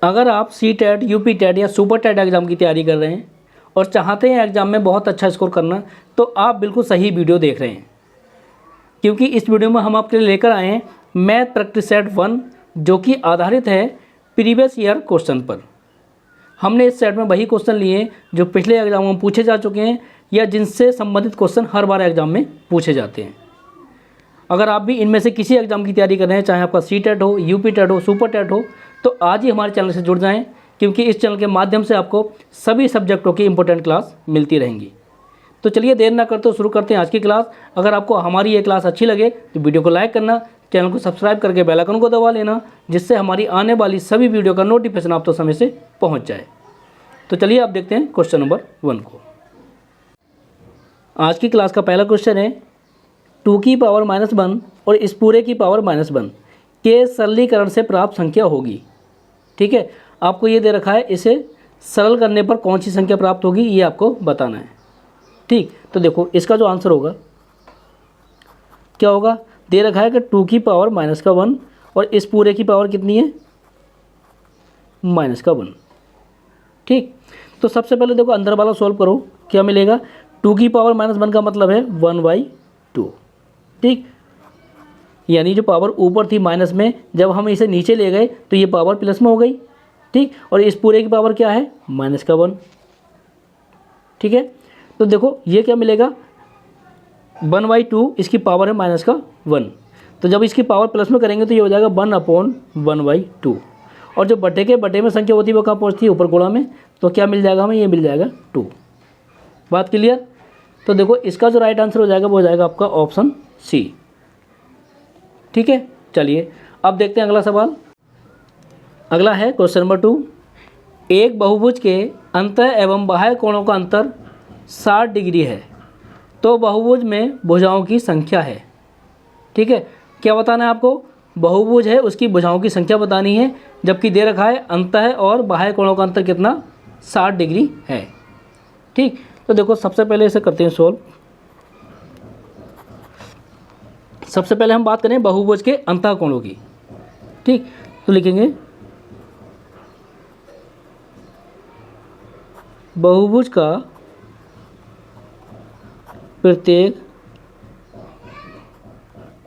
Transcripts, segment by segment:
अगर आप CTET, UP-TET या सुपर टेट एग्ज़ाम की तैयारी कर रहे हैं और चाहते हैं एग्ज़ाम में बहुत अच्छा स्कोर करना, तो आप बिल्कुल सही वीडियो देख रहे हैं, क्योंकि इस वीडियो में हम आपके लिए लेकर आए हैं मैथ प्रैक्टिस सेट 1, जो कि आधारित है प्रीवियस ईयर क्वेश्चन पर। हमने इस सेट में वही क्वेश्चन लिए जो पिछले एग्जामों में पूछे जा चुके हैं या जिनसे संबंधित क्वेश्चन हर बार एग्जाम में पूछे जाते हैं। अगर आप भी इनमें से किसी एग्जाम की तैयारी कर रहे हैं, चाहे आपका सी-टेट हो, यूपी-टेट हो, सुपर टेट हो, तो आज ही हमारे चैनल से जुड़ जाएं, क्योंकि इस चैनल के माध्यम से आपको सभी सब्जेक्टों की इंपॉर्टेंट क्लास मिलती रहेंगी। तो चलिए देर ना करते शुरू करते हैं आज की क्लास। अगर आपको हमारी ये क्लास अच्छी लगे तो वीडियो को लाइक करना, चैनल को सब्सक्राइब करके बेल आइकन को दबा लेना, जिससे हमारी आने वाली सभी वीडियो का नोटिफिकेशन आप तक समय से पहुँच जाए। तो चलिए आप देखते हैं क्वेश्चन नंबर 1 को। आज की क्लास का पहला क्वेश्चन है 2 की पावर -1 और इस पूरे की पावर -1 के सरलीकरण से प्राप्त संख्या होगी। ठीक है, आपको ये दे रखा है, इसे सरल करने पर कौन सी संख्या प्राप्त होगी ये आपको बताना है। ठीक, तो देखो इसका जो आंसर होगा क्या होगा, दे रखा है कि 2 की पावर -1 और इस पूरे की पावर कितनी है, -1। ठीक, तो सबसे पहले देखो अंदर वाला सॉल्व करो, क्या मिलेगा। 2 की पावर -1 का मतलब है 1/2। ठीक, यानी जो पावर ऊपर थी माइनस में, जब हम इसे नीचे ले गए तो ये पावर प्लस में हो गई। ठीक, और इस पूरे की पावर क्या है, -1। ठीक है, तो देखो ये क्या मिलेगा, 1/2 इसकी पावर है -1, तो जब इसकी पावर प्लस में करेंगे तो ये हो जाएगा 1/1/2। और जो बटे के बटे में संख्या होती है वो कहाँ पहुँचती है, ऊपर गुणा में, तो क्या मिल जाएगा हमें, ये मिल जाएगा 2। बात क्लियर। तो देखो इसका जो राइट आंसर हो जाएगा वो हो जाएगा आपका ऑप्शन सी। ठीक है, चलिए अब देखते हैं अगला सवाल। अगला है क्वेश्चन नंबर 2। एक बहुभुज के अंतः एवं बाह्य कोणों का अंतर 60 डिग्री है, तो बहुभुज में भुजाओं की संख्या है। ठीक है, क्या बताना है आपको, बहुभुज है उसकी भुजाओं की संख्या बतानी है, जबकि दे रखा है अंतः और बाह्य कोणों का अंतर कितना, 60 डिग्री है। ठीक, तो देखो सबसे पहले इसे करते हैं सोल्व। सबसे पहले हम बात करें बहुभुज के अंतः कोणों की। ठीक, तो लिखेंगे बहुभुज का प्रत्येक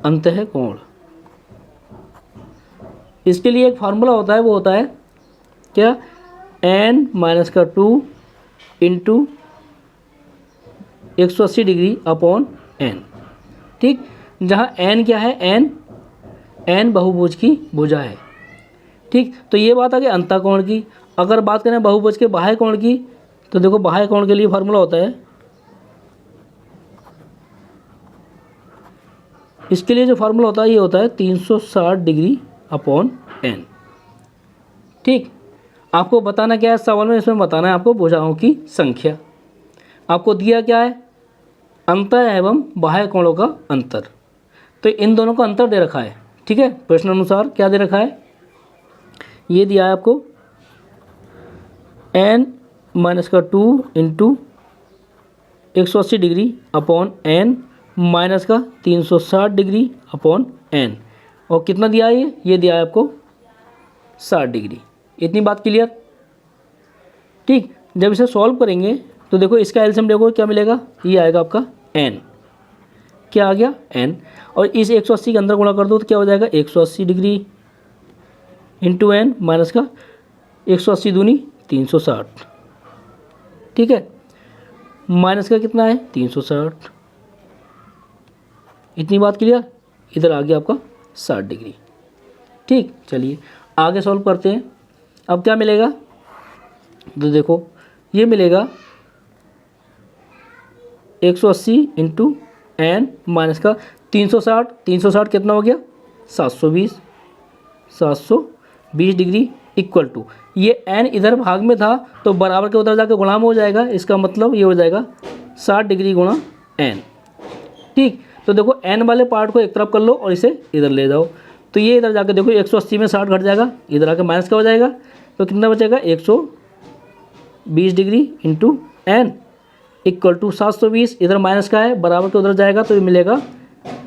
अंतः कोण, इसके लिए एक फार्मूला होता है, वो होता है क्या, n-2 into 180 degree upon n। ठीक, जहाँ n क्या है, n बहुभुज की भुजा है। ठीक, तो ये बात आ गई अंतः कोण की। अगर बात करें बहुभुज के बाह्य कोण की, तो देखो बाह्य कोण के लिए फार्मूला होता है, इसके लिए जो फार्मूला होता है ये होता है 360 डिग्री अपॉन n। ठीक, आपको बताना क्या है सवाल में, इसमें बताना है आपको भुजाओं की संख्या। आपको दिया क्या है, अंतः एवं बाह्य कोणों का अंतर, तो इन दोनों का अंतर दे रखा है। ठीक है, प्रश्न अनुसार क्या दे रखा है, ये दिया है आपको n-2 into 180 degree upon n minus का 360 डिग्री अपॉन n, और कितना दिया है ये दिया है आपको 60 डिग्री। इतनी बात क्लियर। ठीक, जब इसे सॉल्व करेंगे तो देखो इसका एलसीएम देखो क्या मिलेगा, ये आएगा आपका n, क्या आ गया n, और इस 180 के अंदर गुणा कर दो तो क्या हो जाएगा 180 डिग्री इंटू n माइनस का 180 दूनी 360। ठीक है, माइनस का कितना है 360। इतनी बात क्लियर। इधर आ गया आपका 60 डिग्री। ठीक, चलिए आगे सॉल्व करते हैं। अब क्या मिलेगा, तो देखो ये मिलेगा 180 इंटू n माइनस का 360 कितना हो गया 720 डिग्री इक्वल टू, ये n इधर भाग में था तो बराबर के उधर जाकर गुणा में हो जाएगा, इसका मतलब ये हो जाएगा 60 डिग्री गुणा n। ठीक, तो देखो n वाले पार्ट को एक तरफ कर लो और इसे इधर ले जाओ, तो ये इधर जाकर देखो 180 में 60 घट जाएगा, इधर आकर माइनस का हो जाएगा, तो कितना बचेगा 120 degree into n equal to 720, इधर माइनस का है, बराबर के उधर जाएगा तो ये मिलेगा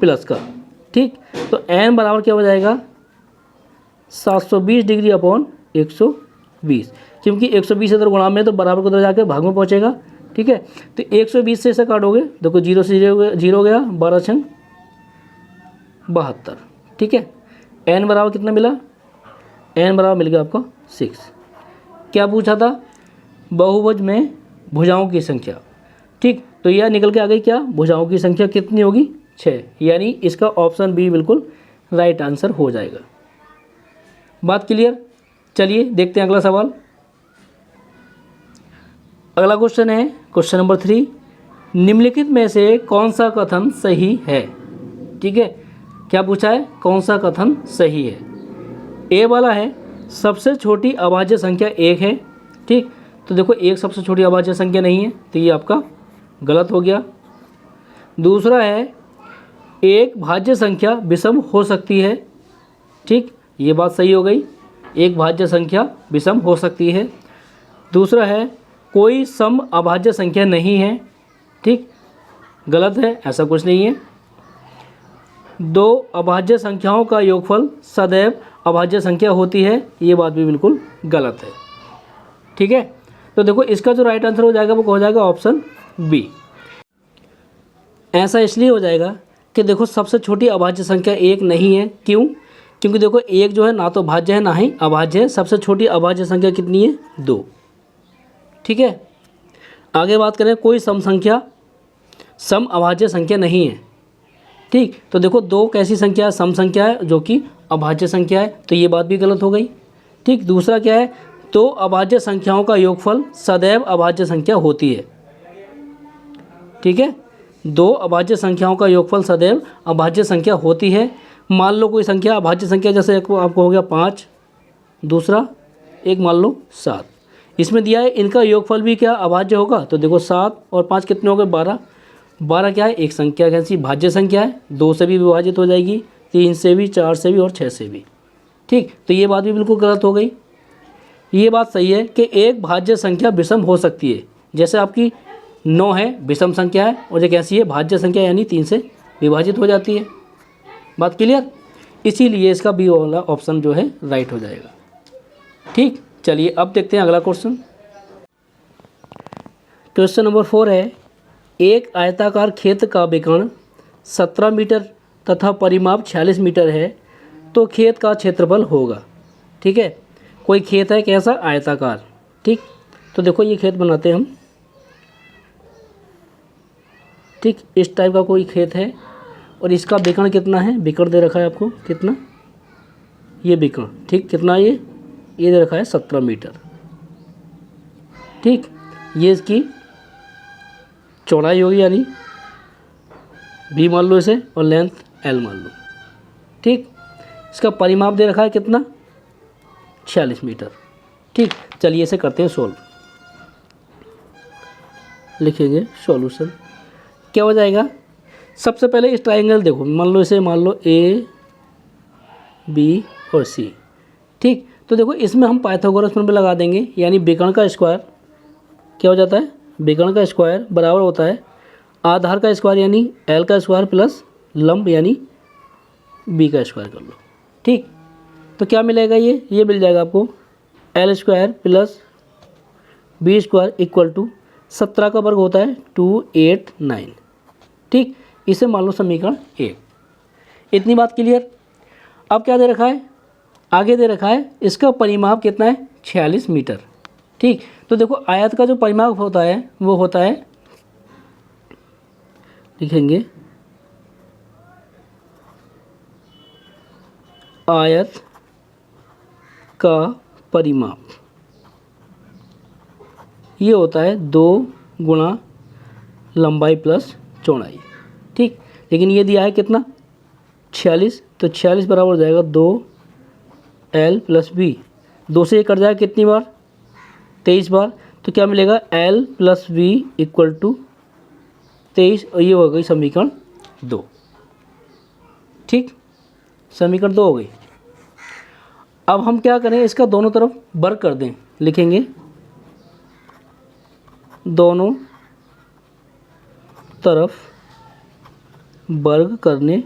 प्लस का। ठीक, तो n बराबर क्या हो जाएगा 720 डिग्री अपॉन 180। 120, क्योंकि 120 इधर गुणा में तो बराबर को उधर जाकर भाग में पहुंचेगा। ठीक है, तो 120 से इसे काटोगे, देखो 0 से 0 गया, 12 छंग 72। ठीक है, n बराबर कितना मिला, n बराबर मिल गया आपको 6। क्या पूछा था, बहुभुज में भुजाओं की संख्या। ठीक, तो यह निकल के आ गई क्या, भुजाओं की संख्या कितनी होगी, 6, यानी इसका ऑप्शन बी बिल्कुल राइट आंसर हो जाएगा। बात क्लियर। चलिए देखते हैं अगला सवाल। अगला क्वेश्चन है क्वेश्चन नंबर 3, निम्नलिखित में से कौन सा कथन सही है। ठीक है, क्या पूछा है, कौन सा कथन सही है। ए वाला है सबसे छोटी अभाज्य संख्या 1 है। ठीक, तो देखो 1 सबसे छोटी अभाज्य संख्या नहीं है, तो ये आपका गलत हो गया। दूसरा है एक भाज्य संख्या विषम हो सकती है। ठीक, ये बात सही हो गई, एक भाज्य संख्या विषम हो सकती है। दूसरा है कोई सम अभाज्य संख्या नहीं है। ठीक, गलत है, ऐसा कुछ नहीं है। 2 अभाज्य संख्याओं का योगफल सदैव अभाज्य संख्या होती है, ये बात भी बिल्कुल गलत है। ठीक है, तो देखो इसका जो राइट आंसर हो जाएगा वो हो जाएगा ऑप्शन बी। ऐसा इसलिए हो जाएगा कि देखो सबसे छोटी अभाज्य संख्या 1 नहीं है। क्यों, क्योंकि देखो 1 जो है ना तो भाज्य है ना ही अभाज्य है। सबसे छोटी अभाज्य संख्या कितनी है, 2। ठीक है, आगे बात करें, कोई सम संख्या सम अभाज्य संख्या नहीं है। ठीक, तो देखो 2 कैसी संख्या है, सम संख्या है जो कि अभाज्य संख्या है, तो ये बात भी गलत हो गई। ठीक, दूसरा क्या है, 2 अभाज्य संख्याओं का योगफल सदैव अभाज्य संख्या होती है। ठीक है, 2 अभाज्य संख्याओं का योगफल सदैव अभाज्य संख्या होती है। मान लो कोई संख्या अभाज्य संख्या, जैसे आपको हो गया 5, दूसरा एक मान लो 7, इसमें दिया है इनका योगफल भी क्या अभाज्य होगा, तो देखो 7 और 5 कितने हो गए, 12। 12 क्या है, एक संख्या कैसी भाज्य संख्या है, 2 से भी विभाजित हो जाएगी, 3 से भी, 4 से भी और 6 से भी। ठीक, तो ये बात भी बिल्कुल गलत हो गई। ये बात सही है कि एक भाज्य संख्या विषम हो सकती है, जैसे आपकी 9 है विषम संख्या है, और ये कैसी है, भाज्य संख्या, यानी 3 से विभाजित हो जाती है। बात क्लियर, इसीलिए इसका बी वाला ऑप्शन जो है राइट हो जाएगा। ठीक, चलिए अब देखते हैं अगला क्वेश्चन। क्वेश्चन नंबर 4 है, एक आयताकार खेत का विकर्ण 17 मीटर तथा परिमाप 46 मीटर है, तो खेत का क्षेत्रफल होगा। ठीक है, कोई खेत है कैसा, आयताकार। ठीक, तो देखो ये खेत बनाते हैं हम। ठीक, इस टाइप का कोई खेत है और इसका विकर्ण कितना है, विकर्ण दे रखा है आपको कितना, ये विकर्ण। ठीक, कितना ये दे रखा है 17 मीटर। ठीक, ये इसकी चौड़ाई होगी, यानी भी मान लो इसे, और लेंथ L मान लो। ठीक, इसका परिमाप दे रखा है कितना, 46 मीटर। ठीक, चलिए इसे करते हैं सोल्व। लिखेंगे सॉल्यूशन, क्या हो जाएगा। सबसे पहले इस ट्रायंगल देखो, मान लो इसे, मान लो A, B और C। ठीक, तो देखो इसमें हम पाइथागोरस प्रमेय लगा देंगे, यानी विकर्ण का स्क्वायर क्या हो जाता है, विकर्ण का स्क्वायर बराबर होता है आधार का स्क्वायर यानी L का स्क्वायर प्लस लंब यानी B का स्क्वायर कर लो। ठीक, तो क्या मिलेगा, ये मिल जाएगा आपको L square plus B square equal to 17 का वर्ग होता है 289। ठीक, इसे मान लो समीकरण 1। इतनी बात क्लियर। अब क्या दे रखा है, आगे दे रखा है इसका परिमाप कितना है, 46 मीटर। ठीक, तो देखो आयत का जो परिमाप होता है वो होता है, लिखेंगे आयत का परिमाप, ये होता है 2 गुणा लंबाई प्लस चौड़ाई। ठीक, लेकिन ये दिया है कितना 46, तो 46 बराबर हो जाएगा 2L प्लस B। 2 से ये कट जाएगा कितनी बार, 23 बार, तो क्या मिलेगा L plus B equal to 23, और ये हो गई समीकरण 2। ठीक, समीकरण 2 हो गई। अब हम क्या करें, इसका दोनों तरफ वर्ग कर दें, लिखेंगे दोनों तरफ वर्ग करने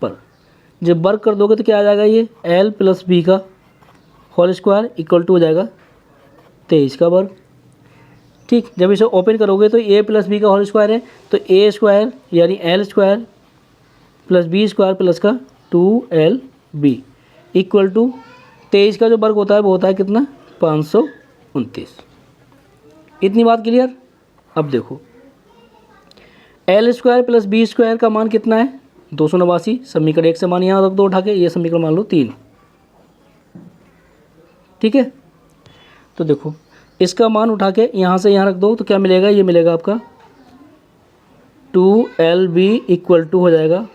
पर, जब वर्ग कर दोगे तो क्या आ जाएगा, ये L प्लस B का होल स्क्वायर इक्वल टू हो जाएगा 23 का वर्ग। ठीक, जब इसे ओपन करोगे तो a प्लस बी का होल स्क्वायर है, तो a स्क्वायर यानी l square plus B square plus का 2lb इक्वल टू 23 का जो वर्ग होता है वो होता है कितना, 529। इतनी बात क्लियर। अब देखो L square plus B square का मान कितना है, 289। समीकरण 1 से मान यहाँ रख दो उठा के, ये समीकरण मान लो 3। ठीक है, तो देखो इसका मान उठा के यहाँ से यहाँ रख दो तो क्या मिलेगा, ये मिलेगा आपका 2lb इक्वल टू हो जाएगा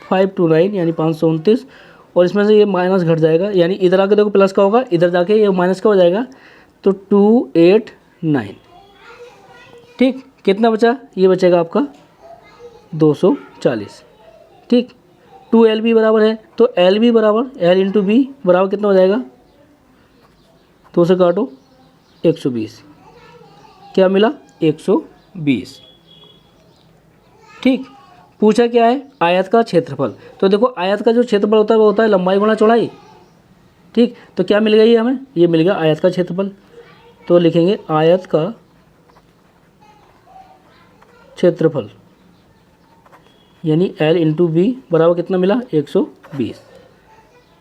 529 यानी 529, और इसमें से ये माइनस घट जाएगा, यानी इधर आके देखो प्लस का होगा, इधर जाके ये माइनस का हो जाएगा, तो 289। ठीक, कितना बचा, ये बचेगा आपका 240। ठीक, 2lb बराबर है, तो lb बराबर l इंटू बी बराबर कितना हो जाएगा, 2 से काटो 120, क्या मिला 120। ठीक, पूछा क्या है, आयत का क्षेत्रफल। तो देखो आयत का जो क्षेत्रफल होता है वो होता है लंबाई गुणा चौड़ाई। ठीक, तो क्या मिल गया ये हमें, ये मिल गया आयत का क्षेत्रफल। तो लिखेंगे आयत का क्षेत्रफल यानी l इंटू बी बराबर कितना मिला, 120।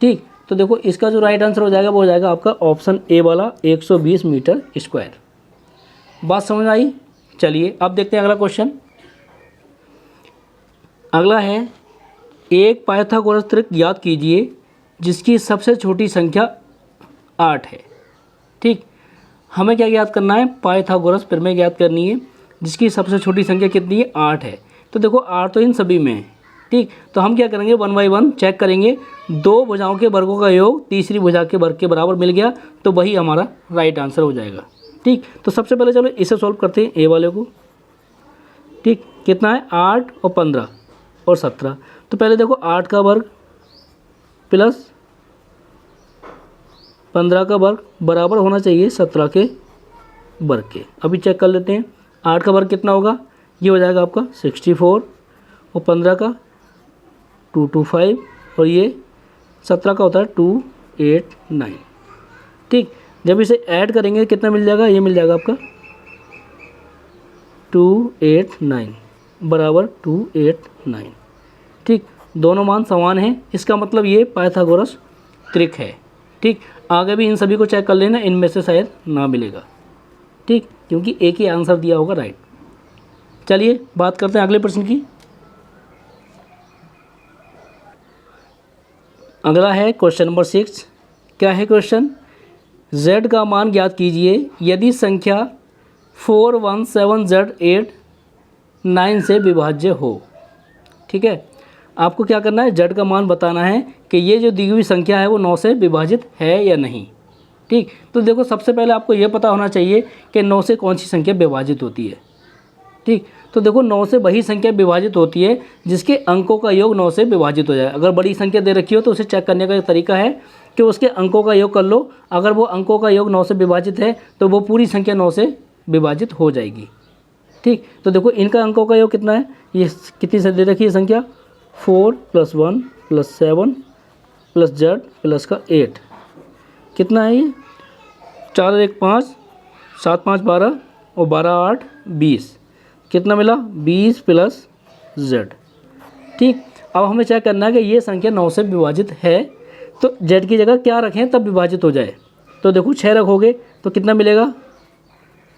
ठीक, तो देखो इसका जो राइट आंसर हो जाएगा वो हो जाएगा आपका ऑप्शन ए वाला 120 मीटर स्क्वायर। बात समझ आई। चलिए अब देखते हैं अगला क्वेश्चन। अगला है, एक पाइथागोरस त्रिक ज्ञात कीजिए जिसकी सबसे छोटी संख्या 8 है। ठीक, हमें क्या ज्ञात करना है, पाइथागोरस प्रमेय ज्ञात करनी है जिसकी सबसे छोटी संख्या कितनी है, 8 है। तो देखो 8 तो इन सभी में है। ठीक, तो हम क्या करेंगे, 1 बाई 1 चेक करेंगे, दो भुजाओं के वर्गों का योग तीसरी भुजा के वर्ग के बराबर मिल गया तो वही हमारा राइट आंसर हो जाएगा। ठीक, तो सबसे पहले चलो इसे सॉल्व करते हैं, ए वाले को। ठीक, कितना है, 8 और 15 और 17। तो पहले देखो 8 का वर्ग प्लस 15 का वर्ग बराबर होना चाहिए 17 के वर्ग के। अभी चेक कर लेते हैं, 8 का वर्ग कितना होगा, ये हो जाएगा आपका 64 और 15 का 225 और ये 17 का होता है 289। ठीक, जब इसे ऐड करेंगे कितना मिल जाएगा, ये मिल जाएगा आपका 289 बराबर 289। ठीक, दोनों मान समान हैं, इसका मतलब ये पाइथागोरस त्रिक है। ठीक, आगे भी इन सभी को चेक कर लेना, इनमें से शायद ना मिलेगा। ठीक, क्योंकि एक ही आंसर दिया होगा राइट। चलिए बात करते हैं अगले प्रश्न की। अगला है क्वेश्चन नंबर 6। क्या है क्वेश्चन, z का मान ज्ञात कीजिए यदि संख्या 417z89 से विभाज्य हो। ठीक है, आपको क्या करना है, z का मान बताना है कि ये जो दी हुई संख्या है वो 9 से विभाजित है या नहीं। ठीक, तो देखो सबसे पहले आपको ये पता होना चाहिए कि 9 से कौन सी संख्या विभाजित होती है। ठीक, तो देखो 9 से वही संख्या विभाजित होती है जिसके अंकों का योग 9 से विभाजित हो जाए। अगर बड़ी संख्या दे रखी हो तो उसे चेक करने का एक तरीका है कि उसके अंकों का योग कर लो, अगर वो अंकों का योग 9 से विभाजित है तो वो पूरी संख्या 9 से विभाजित हो जाएगी। ठीक, तो देखो इनका अंकों का योग कितना है, ये कितनी से दे रखी है संख्या, 4 + 1 + 7 + z + का 8, कितना है ये, 4 और 1 5, 7 5 12 और 12 8 20, कितना मिला 20 + z। ठीक, अब हमें चेक करना है कि ये संख्या 9 से विभाजित है तो z की जगह क्या रखें तब विभाजित हो जाए। तो देखो 6 रखोगे तो कितना मिलेगा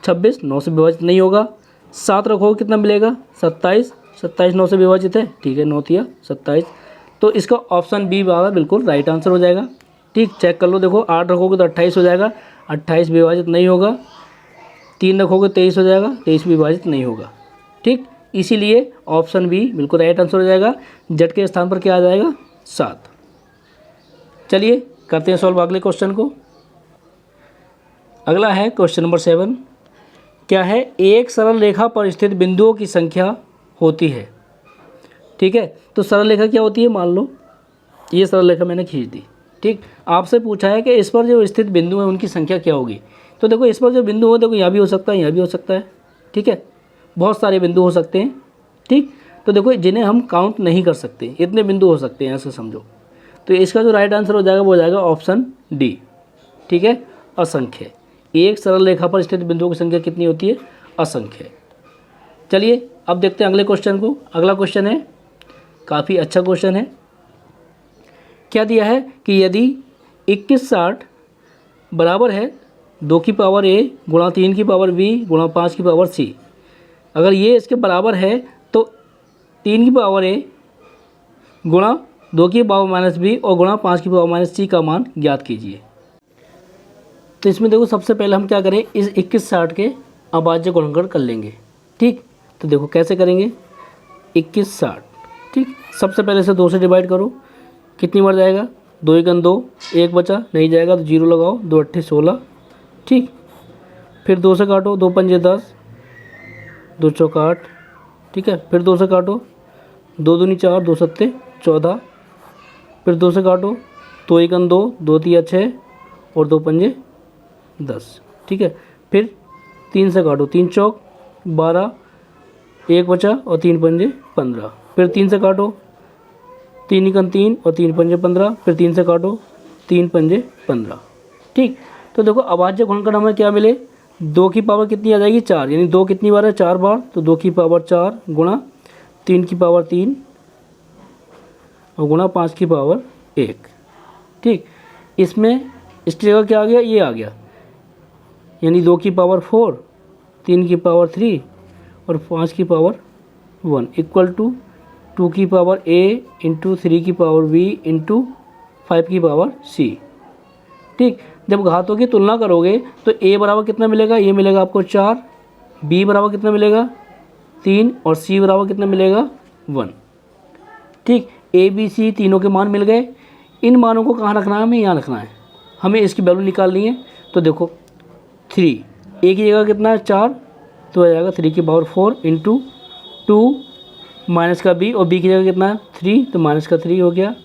26, 9 से विभाजित नहीं होगा। 7 रखोगे कितना मिलेगा 27, 27 9 से विभाजित है। ठीक है, 9 तिया 27, तो इसका ऑप्शन बी वाला बिल्कुल राइट आंसर हो जाएगा। ठीक, चेक कर लो, देखो 8 रखोगे तो 28 हो जाएगा, 28 विभाजित नहीं होगा। 3 रखोगे 23 हो जाएगा, 23 विभाजित नहीं होगा। ठीक, इसीलिए ऑप्शन बी बिल्कुल राइट आंसर हो जाएगा। जेड के स्थान पर क्या आ जाएगा 7। चलिए करते हैं सॉल्व अगले क्वेश्चन को। अगला है क्वेश्चन नंबर 7। क्या है, एक सरल रेखा पर स्थित बिंदुओं की संख्या होती है। ठीक है, तो सरल रेखा क्या होती है, मान लो ये सरल रेखा मैंने खींच दी। ठीक, आपसे पूछा है कि इस पर जो स्थित बिंदु है उनकी संख्या क्या होगी। तो देखो इस पर जो बिंदु हो, देखो यहाँ भी हो सकता है, यहाँ भी हो सकता है। ठीक है, बहुत सारे बिंदु हो सकते हैं। ठीक, तो देखो जिन्हें हम काउंट नहीं कर सकते, इतने बिंदु हो सकते हैं, ऐसे समझो। तो इसका जो राइट आंसर हो जाएगा वो हो जाएगा ऑप्शन डी। ठीक है, असंख्य। एक सरल रेखा पर स्थित बिंदुओं की संख्या कितनी होती है? असंख्य। चलिए अब देखते हैं अगले क्वेश्चन को। अगला क्वेश्चन है, काफ़ी अच्छा क्वेश्चन है। क्या दिया है कि यदि 2160 बराबर है 2 की पावर a गुणा 3 की पावर b गुणा 5 की पावर c, अगर ये इसके बराबर है तो 3 की पावर a गुणा 2 की पावर माइनस b और गुणा 5 की पावर माइनस c का मान ज्ञात कीजिए। तो इसमें देखो सबसे पहले हम क्या करें, इस 2160 के अभाज्य गुणनखंड कर लेंगे। ठीक, तो देखो कैसे करेंगे, 2160, ठीक, सबसे पहले से 2 से डिवाइड करो, कितनी बार जाएगा, 2 एकम 2, 1 बचा, नहीं जाएगा तो 0 लगाओ, 2 अट्ठे 16, ठीक, फिर 2 से काटो, 2 पंजे 10, 2 चौका 8, ठीक है, फिर 2 से काटो, 2 दूनी 4, 2 सत्ते 14, फिर 2 से काटो, 2 एकम 2, 2 तिया 6 और 2 पंजे 10, ठीक है, फिर 3 से काटो, 3 चौक 12, 1 बचा और 3 पंजे 15, फिर 3 से काटो, 3 एकम 3 और 3 पंजे 15, फिर 3 से काटो, 3 पंजे 15, ठीक। तो देखो अभाज्य गुणनखंड हमें क्या मिले, 2 की पावर कितनी आ जाएगी 4, यानी 2 कितनी बार है 4 बार, तो 2 की पावर 4 गुणा 3 की पावर 3 और गुणा 5 की पावर 1, ठीक। इसमें इस जगह क्या आ गया, ये आ गया, यानी 2 की पावर 4, 3 की पावर 3 और 5 की पावर 1 इक्वल टू 2 की पावर a इंटू 3 की पावर b इंटू 5 की पावर c, ठीक। जब घातों की तुलना करोगे तो a बराबर कितना मिलेगा, ये मिलेगा आपको 4, b बराबर कितना मिलेगा 3 और c बराबर कितना मिलेगा 1, ठीक। a b c तीनों के मान मिल गए। इन मानों को कहाँ रखना है, हमें यहाँ रखना है, हमें इसकी वैल्यू निकालनी है। तो देखो 3 a की जगह कितना है 4, तो आ जाएगा 3 की पावर 4 इंटू 2 माइनस का b और b की जगह कितना है 3, तो माइनस का 3 हो गया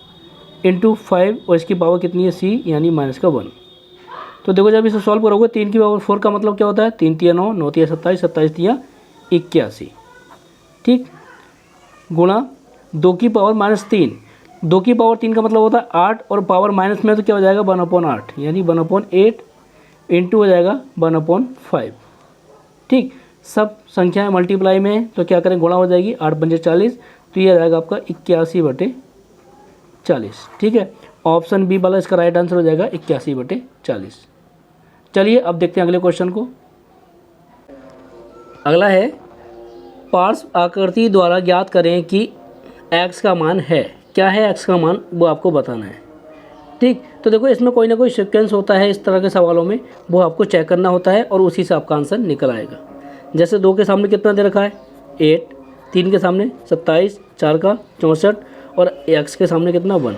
इंटू 5 और इसकी पावर कितनी है c, यानी माइनस का 1। तो देखो जब इसे सॉल्व करोगे 3 की पावर 4 का मतलब क्या होता है, 3 तिया 9, 9 तिया 27, 27 तिया 81, ठीक, गुणा 2 की पावर माइनस 3, 2 की पावर 3 का मतलब होता है 8 और पावर माइनस में तो क्या हो जाएगा 1/8, यानी 1/8 इंटू हो जाएगा 1/5, ठीक। सब संख्याएं मल्टीप्लाई में तो क्या करें, गुणा हो जाएगी, 8 पंजे 40, तो ये आ जाएगा आपका 81/40, ठीक है। ऑप्शन बी वाला इसका राइट आंसर हो जाएगा 81/40। चलिए अब देखते हैं अगले क्वेश्चन को। अगला है, पार्श्व आकृति द्वारा ज्ञात करें कि x का मान है, क्या है x का मान, वो आपको बताना है, ठीक। तो देखो इसमें कोई ना कोई सीक्वेंस होता है इस तरह के सवालों में, वो आपको चेक करना होता है और उसी से आपका आंसर निकल आएगा। जैसे 2 के सामने कितना दे रखा है 8, 3 के सामने 27, 4 का 64 और x के सामने कितना 1,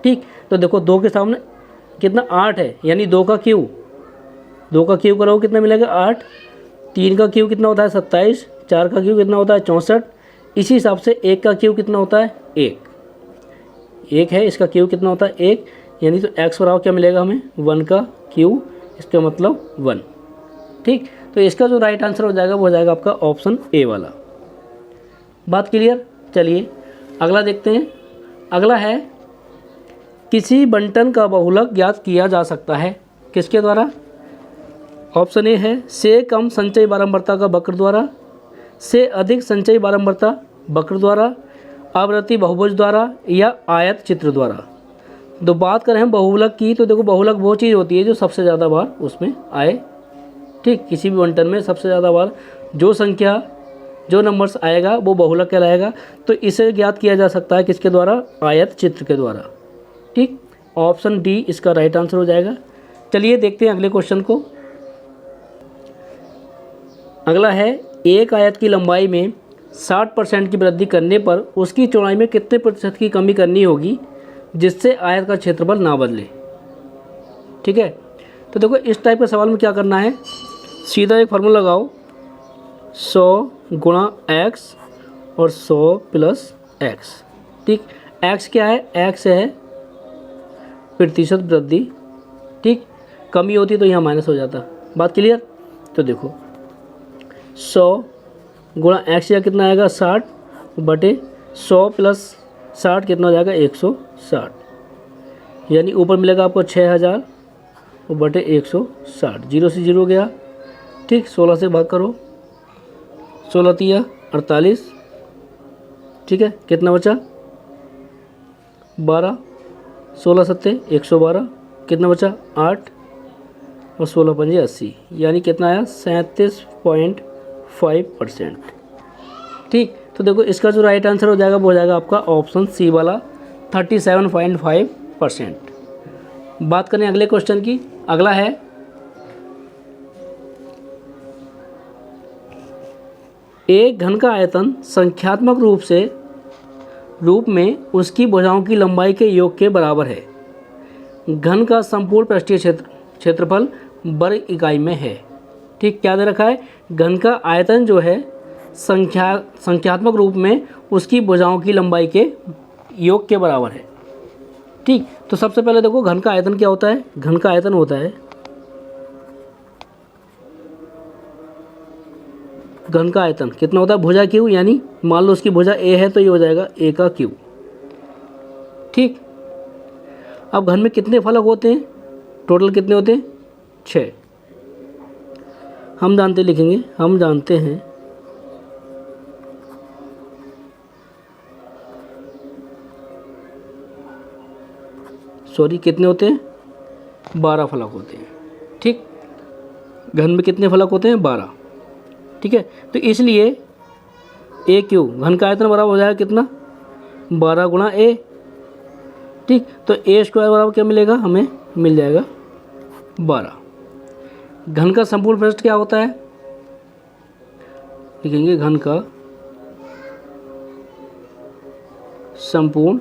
ठीक। तो देखो 2 के सामने कितना 8 है, यानी 2 का क्यूब करोगे कितना मिलेगा 8, 3 का क्यूब कितना होता है 27, 4 का क्यूब कितना होता है 64, इसी हिसाब से 1 का क्यूब कितना होता है 1 है, इसका क्यूब कितना होता है 1, यानी तो x बराबर क्या मिलेगा हमें 1 का क्यूब, इसका मतलब 1, ठीक। तो इसका जो राइट आंसर हो जाएगा वो हो जाएगा आपका ऑप्शन ए वाला। बात क्लियर। चलिए अगला देखते हैं। अगला है, किसी बंटन का बहुलक ज्ञात किया जा सकता है, किसके द्वारा। ऑप्शन ए है से कम संचयी बारंबारता का वक्र द्वारा, से अधिक संचयी बारंबारता वक्र द्वारा, आवृत्ति बहुभुज द्वारा या आयत चित्र द्वारा। तो बात करें हम बहुलक की, तो देखो बहुलक वो चीज़ होती है जो सबसे ज़्यादा बार उसमें आए, ठीक। किसी भी बंटन में सबसे ज़्यादा बार जो नंबर्स आएगा वो बहुलक कहलाएगा। तो इसे ज्ञात किया जा सकता है किसके द्वारा, आयत चित्र के द्वारा, ठीक। ऑप्शन डी इसका राइट आंसर हो जाएगा। चलिए देखते हैं अगले क्वेश्चन को। अगला है, एक आयत की लंबाई में 60% की वृद्धि करने पर उसकी चौड़ाई में कितने प्रतिशत की कमी करनी होगी जिससे आयत का क्षेत्रफल ना बदले, ठीक है। तो देखो इस टाइप के सवाल में क्या करना है, सीधा एक फार्मूला लगाओ, 100 गुणा x और 100 प्लस x, ठीक। x क्या है, x है प्रतिशत वृद्धि, ठीक। कमी होती तो यहाँ माइनस हो जाता। बात क्लियर। तो देखो 100 गुणा x या कितना आएगा 60 बटे 100 प्लस 60 कितना हो जाएगा 160, यानी ऊपर मिलेगा आपको 6000 और बटे 160, 0 से 0 गया। ठीक, 16 से भाग करो, 16 तिया 48। ठीक है, कितना बचा 12, 16 सत्ते 112, कितना बचा 8 और 16 पंजे 80, यानी कितना आया 37.5%। ठीक, तो देखो इसका जो राइट आंसर हो जाएगा वो हो जाएगा आपका ऑप्शन सी वाला 37.5%। बात करें अगले क्वेश्चन की। अगला है एक घन का आयतन संख्यात्मक रूप में उसकी भुजाओं की लंबाई के योग के बराबर है। घन का संपूर्ण पृष्ठीय क्षेत्रफल वर्ग इकाई में है। ठीक, क्या दे रखा है, घन का आयतन जो है संख्यात्मक रूप में उसकी भुजाओं की लंबाई के योग के बराबर है। ठीक, तो सबसे पहले देखो घन का आयतन क्या होता है। घन का आयतन होता है, घन का आयतन कितना होता है, भुजा क्यू, यानी मान लो उसकी भुजा ए है तो ये हो जाएगा ए का क्यू। ठीक, अब घन में कितने फलक होते हैं, टोटल कितने होते हैं 6। हम जानते लिखेंगे, हम जानते हैं कितने होते हैं 12 फलक होते हैं। ठीक, घन में कितने फलक होते हैं 12। ठीक है, तो इसलिए ए क्यू घन का आयतन बराबर हो जाएगा कितना 12 गुणा ए। ठीक, तो ए स्क्वायर बराबर क्या मिलेगा, हमें मिल जाएगा 12। घन का संपूर्ण पृष्ठ क्या होता है, लिखेंगे घन का संपूर्ण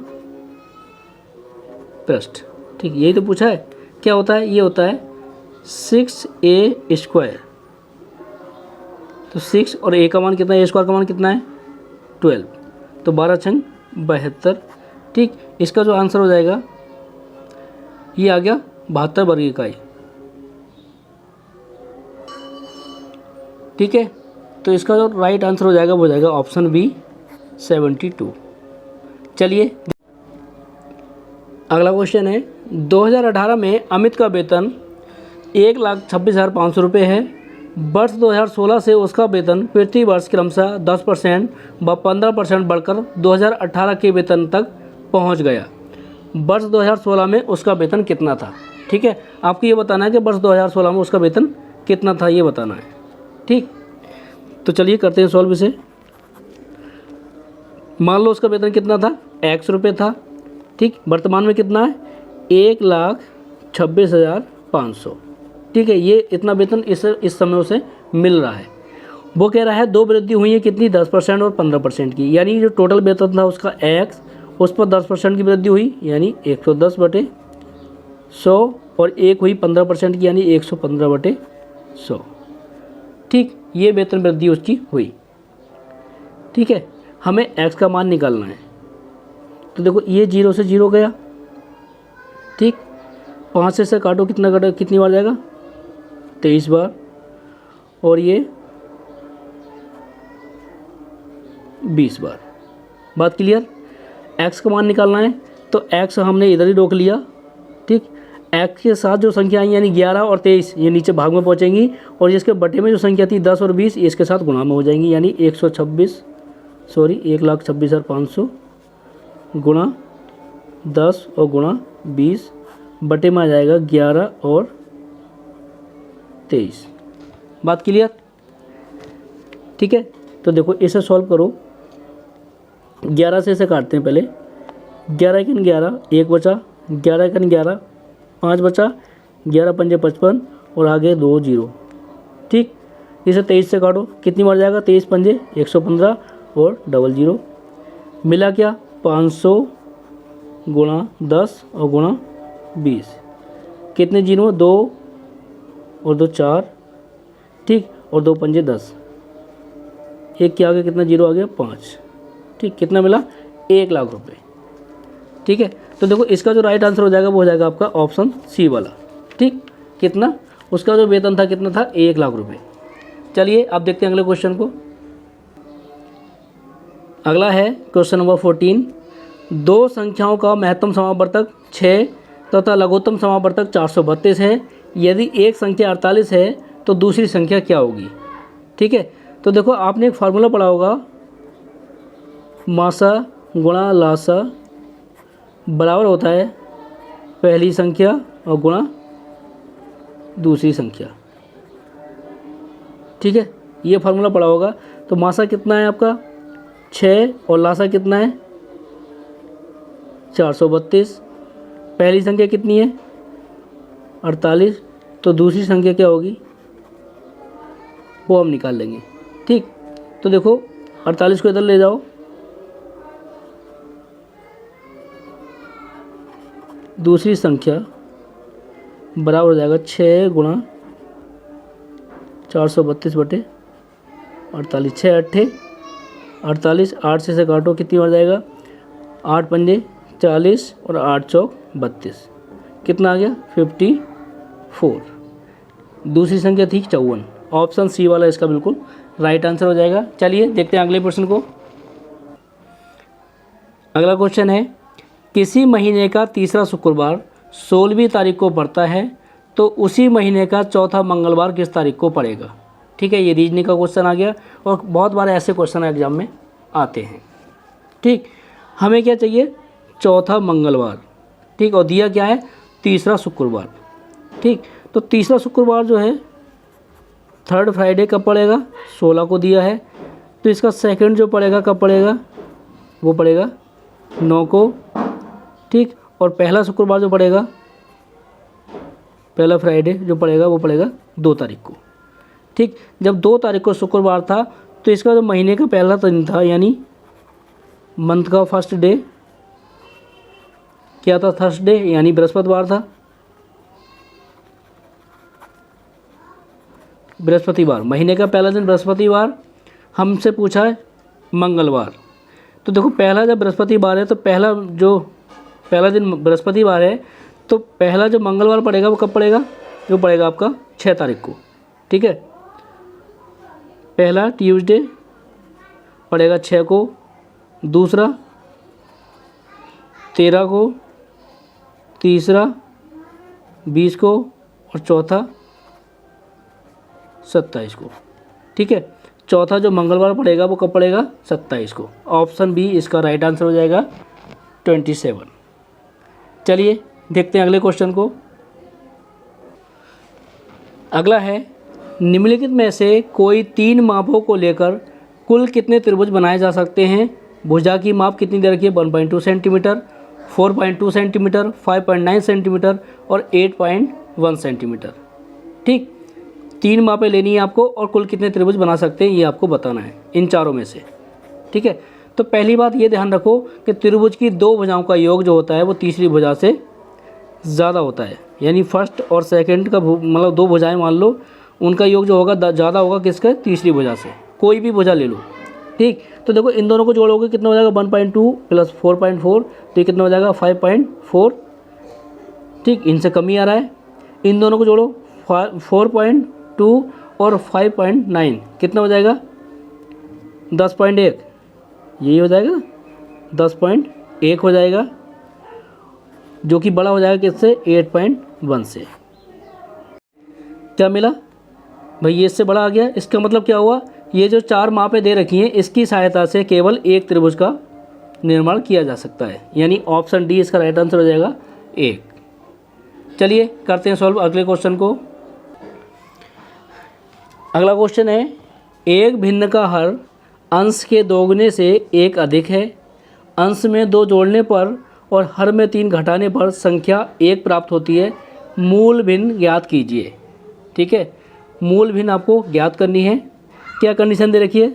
पृष्ठ। ठीक, यही तो पूछा है, क्या होता है, ये होता है 6a स्क्वायर। तो 6 और a का मान कितना है, a स्क्वायर का मान कितना है 12, तो 12 छंग 72। ठीक, इसका जो आंसर हो जाएगा ये आ गया 72 वर्ग इकाई। ठीक है, तो इसका जो राइट आंसर हो जाएगा वो हो जाएगा ऑप्शन बी 72। चलिए अगला क्वेश्चन है 2018 में अमित का वेतन 1,26,500 रुपये है। वर्ष 2016 से उसका वेतन प्रति वर्ष क्रमशः 10% व 15% बढ़कर 2018 के वेतन तक पहुंच गया। वर्ष 2016 में उसका वेतन कितना था। ठीक है, आपको ये बताना है कि वर्ष 2016 में उसका वेतन कितना था, ये बताना है। ठीक, तो चलिए करते हैं सॉल्व इसे। मान लो उसका वेतन कितना था, x रुपये था। ठीक, वर्तमान में कितना है 1,26,500। ठीक है, ये इतना वेतन इस समय उसे मिल रहा है। वो कह रहा है दो वृद्धि हुई है कितनी 10% और 15% की, यानी जो टोटल वेतन था उसका x, उस पर 10% की वृद्धि हुई यानी 110/100 और एक हुई 15% की यानी 115/100। ठीक, ये वेतन वृद्धि उसकी हुई। ठीक है, हमें x का मान निकालना है। तो देखो ये 0 से 0 गया। ठीक, 5 से काटो, कितनी बार जाएगा 23 बार, और ये 20 बार। बात क्लियर। x का मान निकालना है तो x हमने इधर ही रोक लिया। ठीक, x के साथ जो संख्या आई यानी 11 और 23 ये नीचे भाग में पहुंचेंगी, और जिसके बटे में जो संख्या थी 10 और 20 इसके साथ गुणा में हो जाएंगी, यानी 1,26,500 गुणा 10 और गुणा 20 बटे में आ जाएगा 11 और 23। बात क्लियर। ठीक है, तो देखो इसे सॉल्व करो। 11 से इसे काटते हैं पहले। 11 × 11 1 बचा, 11 × 11 5 बचा, 11 पंजे 55 और आगे 2 0। ठीक, इसे 23 से काटो, कितनी बार जाएगा 23 पंजे 115 और 00 मिला क्या 500 गुणा 10 और गुणा 20। कितने जीरो 2 और 2 4। ठीक, और 2 पंजे 10, एक के आगे कितना जीरो आ गया 5। ठीक, कितना मिला 1,00,000 रुपये। ठीक है, तो देखो इसका जो राइट आंसर हो जाएगा वो हो जाएगा आपका ऑप्शन सी वाला। ठीक, कितना उसका जो वेतन था कितना था 1,00,000 रुपये। चलिए अब देखते हैं अगले क्वेश्चन को। अगला है क्वेश्चन नंबर 14। दो संख्याओं का महत्तम समावर्तक 6 तथा लघुत्तम समावर्तक 432 है। यदि एक संख्या 48 है तो दूसरी संख्या क्या होगी। ठीक है, तो देखो आपने एक फार्मूला पढ़ा होगा, मासा गुणा लासा बराबर होता है पहली संख्या और गुणा दूसरी संख्या। ठीक है, ये फार्मूला पढ़ा होगा। तो मासा कितना है आपका 6 और लासा कितना है 432। पहली संख्या कितनी है 48, तो दूसरी संख्या क्या होगी वो हम निकाल लेंगे। ठीक, तो देखो 48 को इधर ले जाओ, दूसरी संख्या बराबर हो जाएगा 6 गुणा 432 बटे 48। 6 अट्ठे 48, 8 से काटो कितनी बार जाएगा 8 पंजे 40 और 8 चौक 32, कितना आ गया 54। दूसरी संख्या थी 54। ऑप्शन सी वाला इसका बिल्कुल राइट आंसर हो जाएगा। चलिए देखते हैं अगले प्रश्न को। अगला क्वेश्चन है, किसी महीने का तीसरा शुक्रवार 16वीं तारीख को पड़ता है तो उसी महीने का चौथा मंगलवार किस तारीख को पड़ेगा। ठीक है, ये रीजनिंग का क्वेश्चन आ गया और बहुत बार ऐसे क्वेश्चन एग्जाम में आते हैं। ठीक, हमें क्या चाहिए चौथा मंगलवार। ठीक, और दिया क्या है तीसरा शुक्रवार। ठीक, तो तीसरा शुक्रवार जो है थर्ड फ्राइडे कब पड़ेगा 16 को दिया है, तो इसका सेकंड जो पड़ेगा कब पड़ेगा वो पड़ेगा 9 को। ठीक, और पहला शुक्रवार जो पड़ेगा पहला फ्राइडे जो पड़ेगा वो पड़ेगा 2 तारीख को। ठीक, जब 2 तारीख को शुक्रवार था तो इसका जो महीने का पहला दिन था यानी मंथ का फर्स्ट डे क्या था थर्सडे यानी बृहस्पतिवार था। बृहस्पतिवार महीने का पहला दिन बृहस्पतिवार, हमसे पूछा है मंगलवार। तो देखो पहला जब बृहस्पतिवार है तो पहला दिन बृहस्पतिवार है तो पहला जो मंगलवार पड़ेगा वो कब पड़ेगा जो पड़ेगा आपका 6 तारीख को। ठीक है, पहला ट्यूसडे पड़ेगा 6 को, दूसरा 13 को, तीसरा 20 को और चौथा 27 को। ठीक है, चौथा जो मंगलवार पड़ेगा वो कब पड़ेगा 27 को। ऑप्शन बी इसका राइट आंसर हो जाएगा 27। चलिए देखते हैं अगले क्वेश्चन को। अगला है, निम्नलिखित में से कोई 3 मापों को लेकर कुल कितने त्रिभुज बनाए जा सकते हैं। भुजा की माप कितनी दे रखी है 1.2 सेंटीमीटर, 4.2 सेंटीमीटर, 5.9 सेंटीमीटर और 8.1 सेंटीमीटर। ठीक, 3 मापें लेनी है आपको और कुल कितने त्रिभुज बना सकते हैं ये आपको बताना है इन चारों में से। ठीक है, तो पहली बात ये ध्यान रखो कि त्रिभुज की 2 भुजाओं का योग जो होता है वो तीसरी भुजा से ज़्यादा होता है, यानी फर्स्ट और सेकंड का मतलब 2 भुजाएं मान लो उनका योग जो होगा ज़्यादा होगा किसका तीसरी भुजा से। कोई भी भुजा ले लो। ठीक, तो देखो इन दोनों को जोड़ोगे कितना हो जाएगा 1.2 प्लस 4.4, तो ये कितना हो जाएगा 5.4। ठीक, इनसे कमी आ रहा है, इन दोनों को जोड़ो 4.2 और 5.9 कितना हो जाएगा 10.1, यही हो जाएगा 10.1 हो जाएगा, जो कि बड़ा हो जाएगा किससे 8.1 से। क्या मिला भाई, ये इससे बड़ा आ गया। इसका मतलब क्या हुआ, ये जो 4 मापें दे रखी हैं इसकी सहायता से केवल एक त्रिभुज का निर्माण किया जा सकता है, यानी ऑप्शन डी इसका राइट आंसर हो जाएगा 1। चलिए करते हैं सॉल्व अगले क्वेश्चन को। अगला क्वेश्चन है, एक भिन्न का हर अंश के दोगुने से 1 अधिक है, अंश में 2 जोड़ने पर और हर में 3 घटाने पर संख्या 1 प्राप्त होती है, मूल भिन्न ज्ञात कीजिए। ठीक है, मूल भिन्न आपको ज्ञात करनी है। क्या कंडीशन दे रखी है,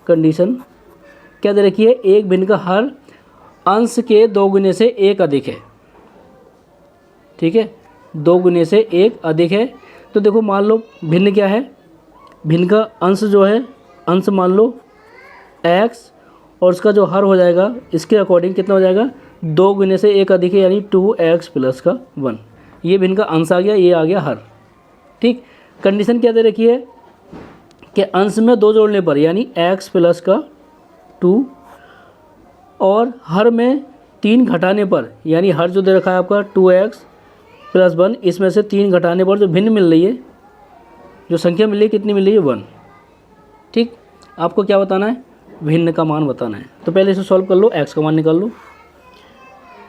कंडीशन क्या दे रखी है, एक भिन्न का हर अंश के 2 गुने से 1 अधिक है। ठीक है, 2 गुने से 1 अधिक है। तो देखो मान लो भिन्न क्या है, भिन्न का अंश जो है अंश मान लो x और उसका जो हर हो जाएगा इसके अकॉर्डिंग कितना हो जाएगा 2 गुने से 1 अधिक है यानी 2x प्लस का 1। ये भिन्न का अंश आ गया, ये आ गया हर। ठीक, कंडीशन क्या दे रखी है कि अंश में 2 जोड़ने पर यानी x प्लस का 2 और हर में 3 घटाने पर यानी हर जो दे रखा है आपका 2x प्लस 1, इसमें से 3 घटाने पर जो भिन्न मिल रही है, जो संख्या मिल रही है कितनी मिल रही है 1। ठीक, आपको क्या बताना है, भिन्न का मान बताना है। तो पहले इसे सॉल्व कर लो, x का मान निकाल लो।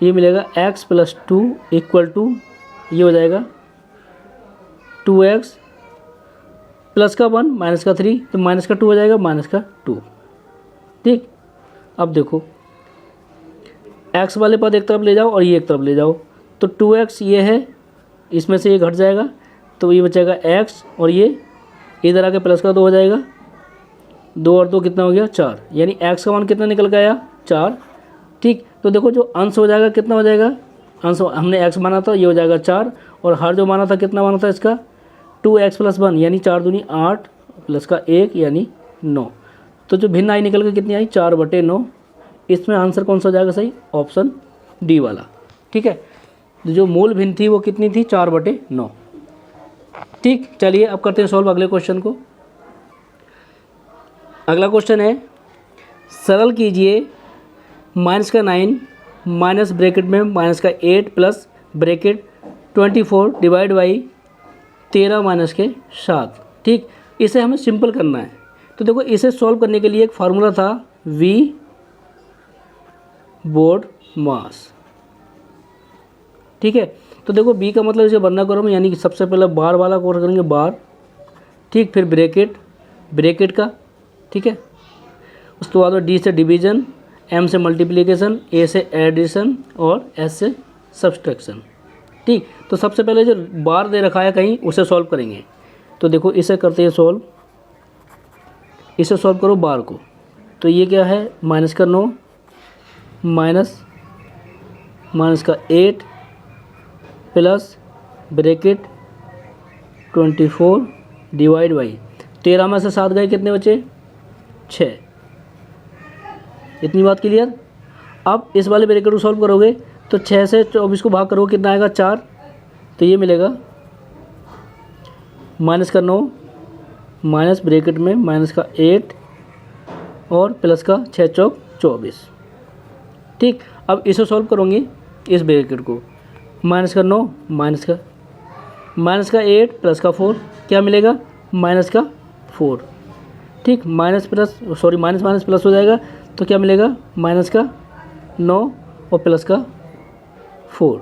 ये मिलेगा x + 2 = ये हो जाएगा 2x प्लस का 1 माइनस का 3, तो माइनस का 2 हो जाएगा माइनस का 2। ठीक, अब देखो x वाले पद एक तरफ ले जाओ और ये एक तरफ ले जाओ, तो 2x ये है, इसमें से ये घट जाएगा, तो ये बचेगा x, और ये इधर आके प्लस का 2 हो जाएगा, 2 और 2 कितना हो गया 4, यानी x का मान कितना निकल के आया 4। ठीक, तो देखो जो अंश हो जाएगा कितना हो जाएगा, अंश हमने x माना था, ये हो जाएगा 4, और हर जो माना था कितना माना था इसका 2x + 1, यानी 4 दूनी 8 प्लस का 1 यानी 9। तो जो भिन्न आई निकल के कितनी आई 4/9। इसमें आंसर कौन सा हो जाएगा सही, ऑप्शन डी वाला। ठीक है, जो मूल भिन्न थी वो कितनी थी 4/9। ठीक, चलिए अब करते हैं सॉल्व अगले क्वेश्चन को। अगला क्वेश्चन है, सरल कीजिए -9 माइनस ब्रैकेट में -8 plus bracket 24 divide by 13 minus के 7। ठीक, इसे हमें सिंपल करना है। तो देखो इसे सॉल्व करने के लिए एक फार्मूला था V बोर्ड मास। ठीक है, तो देखो B का मतलब इसे वरना करो, यानी कि सबसे पहले बार वाला कोड करेंगे बार। ठीक, फिर ब्रैकेट का। ठीक है, उसके बाद D से डिवीज़न, M से मल्टीप्लिकेशन, A से एडिशन और S से सब्सट्रैक्शन। ठीक, तो सबसे पहले जो बार दे रखा है कहीं उसे सॉल्व करेंगे। तो देखो इसे करते हैं सॉल्व, इसे सॉल्व करो बार को। तो ये क्या है -9 माइनस का 8 प्लस ब्रैकेट 24 डिवाइड बाई 13 में से 7 गए, कितने बचे 6। इतनी बात क्लियर। अब इस वाले ब्रैकेट को सॉल्व करोगे तो 6 से 24 को भाग करोगे कितना आएगा 4, तो ये मिलेगा -9 माइनस ब्रैकेट में -8 और प्लस का 6 चौक 24। ठीक, अब इसे सॉल्व करोगे इस ब्रैकेट को, -9 माइनस का 8 प्लस का 4, क्या मिलेगा -4। ठीक, माइनस प्लस हो जाएगा, तो क्या मिलेगा -9 और प्लस का 4,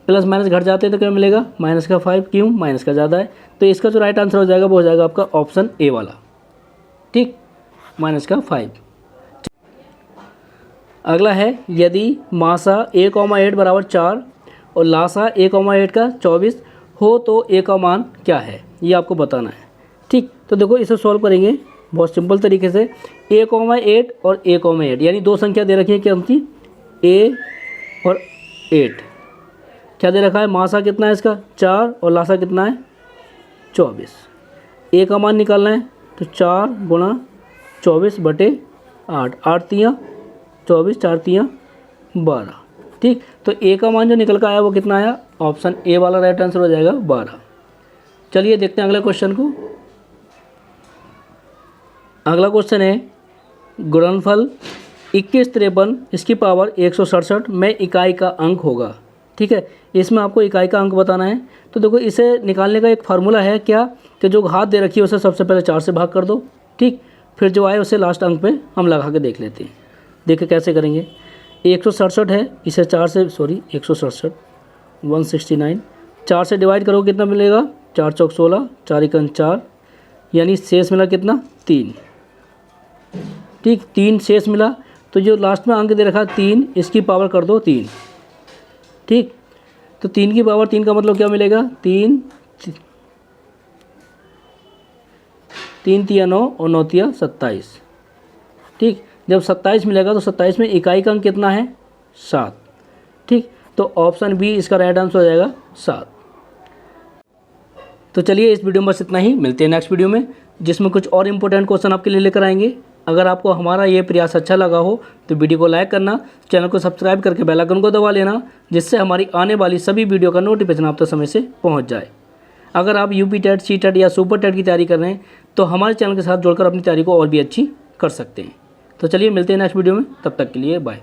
प्लस माइनस घट जाते हैं तो क्या मिलेगा -5। क्यों, माइनस का ज़्यादा है, तो इसका जो राइट आंसर हो जाएगा वो हो जाएगा आपका ऑप्शन ए वाला। ठीक, -5। अगला है, यदि मासा a,8 = 4 और लासा a,8 का 24 हो तो a का मान क्या है, ये आपको बताना है। ठीक, तो देखो इसे सॉल्व करेंगे बहुत सिंपल तरीके से। a,8 और a,8 यानी दो संख्या दे रखी है क्या उनकी, a और 8। क्या दे रखा है, मासा कितना है इसका 4 और लासा कितना है 24। a का मान निकालना है, तो 4 × 24/8, 8 तियाँ 24, 4 तियाँ 12। ठीक, तो a का मान जो निकल कर आया वो कितना आया, ऑप्शन ए वाला राइट आंसर हो जाएगा 12। चलिए देखते हैं अगले क्वेश्चन को। अगला क्वेश्चन है, गुणनफल 2153 इसकी पावर 167 में इकाई का अंक होगा। ठीक है, इसमें आपको इकाई का अंक बताना है। तो देखो इसे निकालने का एक फार्मूला है क्या, कि जो घात दे रखी है उसे सबसे पहले 4 से भाग कर दो। ठीक, फिर जो आए उसे लास्ट अंक पे हम लगा के देख लेते हैं। देखिए कैसे करेंगे, 167 है, इसे 4 से 169 4 से डिवाइड करो कितना मिलेगा, 4 चौक 16, 4 एकम 4, यानी शेष मिला कितना 3। ठीक, 3 शेष मिला, तो जो लास्ट में अंक दे रखा 3 इसकी पावर कर दो 3। ठीक, तो 3 की पावर 3 का मतलब क्या मिलेगा, 3 तिया 9 और 9 तिया 27। ठीक, जब 27 मिलेगा तो 27 में इकाई का अंक कितना है 7। ठीक, तो ऑप्शन बी इसका राइट आंसर हो जाएगा 7। तो चलिए इस वीडियो में बस इतना ही, मिलते हैं नेक्स्ट वीडियो में जिसमें कुछ और इंपॉर्टेंट क्वेश्चन आपके लिए लेकर आएंगे। अगर आपको हमारा ये प्रयास अच्छा लगा हो तो वीडियो को लाइक करना, चैनल को सब्सक्राइब करके बेल आइकन को दबा लेना, जिससे हमारी आने वाली सभी वीडियो का नोटिफिकेशन आप तक समय से पहुंच जाए। अगर आप यूपी टेट, सी टेट या सुपर टेट की तैयारी कर रहे हैं तो हमारे चैनल के साथ जुड़कर अपनी तैयारी को और भी अच्छी कर सकते हैं। तो चलिए मिलते हैं नेक्स्ट वीडियो में, तब तक के लिए बाय।